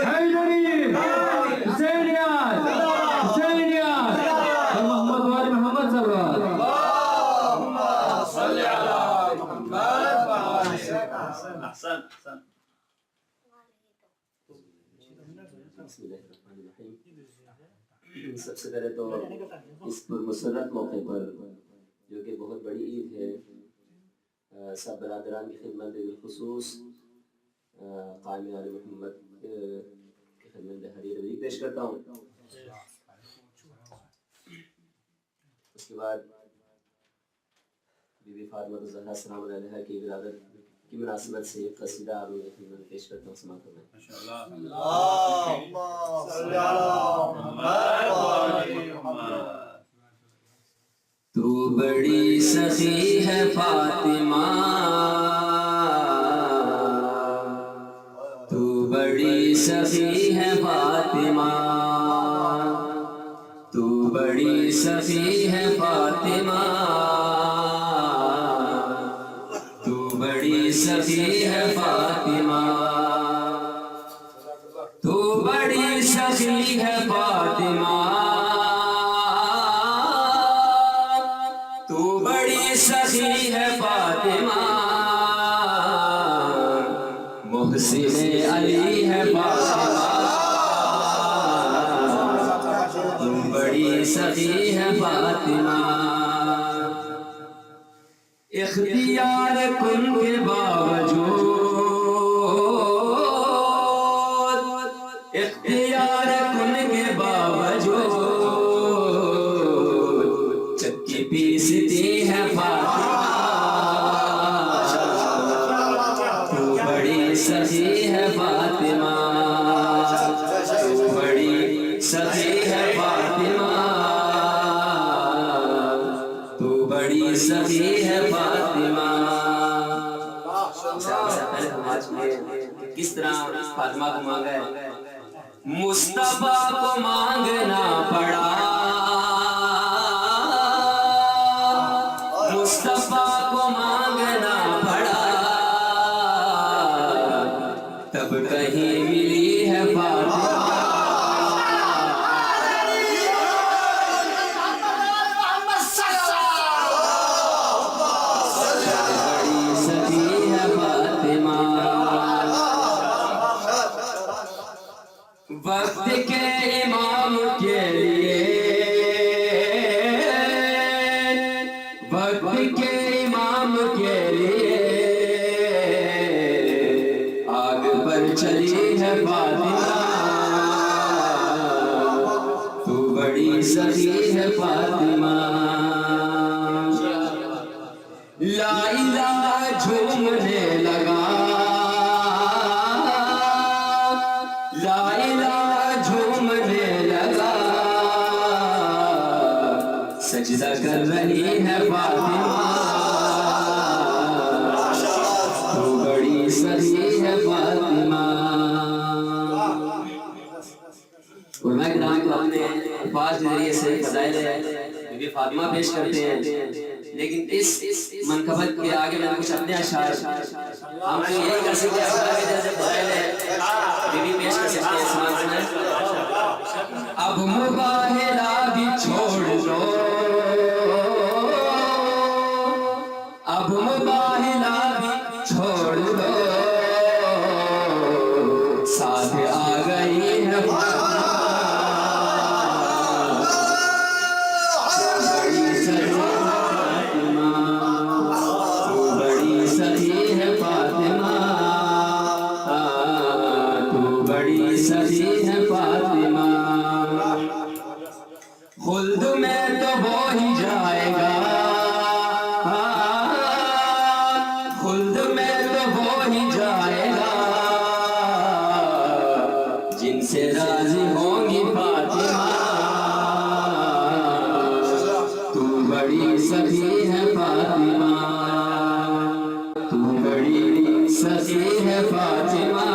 हैदरी हुसैनियत हुसैनियत मोहम्मद वाले मोहम्मद सल्लल्लाहु सल्ली अला मुहम्मद व आले अहसन। सबसे पहले तो इस मुसर्रत मौके पर जो कि बहुत बड़ी ईद है, सब बरादरान की खिदमत बिलखुसूस क़ाइम आले मोहम्मद की खिदमत में हरी रज़ी पेश करता हूँ। उसके बाद बीबी फातिमा ज़हरा सलाम अलैहा की विलादत की मुनासिबत से एक क़सीदा आप लोगों की खिदमत में पेश करता हूँ। समाअत फरमाएं। माशाअल्लाह। अल्लाहुम्मा सल्ली अला मुहम्मद व आले मुहम्मद। तू बड़ी सखी है फातिमा, तू बड़ी सखी है फातिमा, तू बड़ी सखी है फातिमा, तू बड़ी सखी है फातिमा, तू बड़ी सखी है फातिमा, तू बड़ी सखी है फातिमा, मोहसिन अली है फातिमा, तू बड़ी सखी है फातिमा। इख्तियार कुन के बावजूद, इख्तियार कुन के बावजूद चक्की पीसती है फातिमा, तू बड़ी सखी है फातिमा, तू बड़ी सखी है फातिमा, तू बड़ी सखी है फातिमा। किस तरह फातिमा को मांगा है? मुस्तफा को मांगना पड़ा, मुस्तफा को मांगना पड़ा, तब कहीं मिली है फातिमा, वक्त के इमाम के लिए, वक्त के इमाम के लिए आग पर चली है फातिमा, तू बड़ी सखी है फातिमा। ला इलाहा झूमने लगा, ला इलाहा झूमने लगा, सजदा कर रही है फातिमा, तू बड़ी सखी है फातिमा। उलमा किराम को अपने अल्फाज के जरिए से फज़ाइल बीबी फातिमा पेश करते हैं, लेकिन इस मनकबत के आगे मैं कुछ अपने अशार हम यही कर सकते हैं, बीबी पेश कर सकते हैं। अब मुबाहिला भी छोड़ दो, अब मुबाहिला भी छोड़ दो, साथ आ गई है फातिमा, तू बड़ी सखी है फातिमा, तू बड़ी सखी है फातिमा। खुल्द में तो वो ही जाएगा, खुल्द में तो वो ही जाएगा, जिनसे राजी होंगी फातिमा, तू बड़ी सखी है फातिमा, तू बड़ी सखी है फातिमा।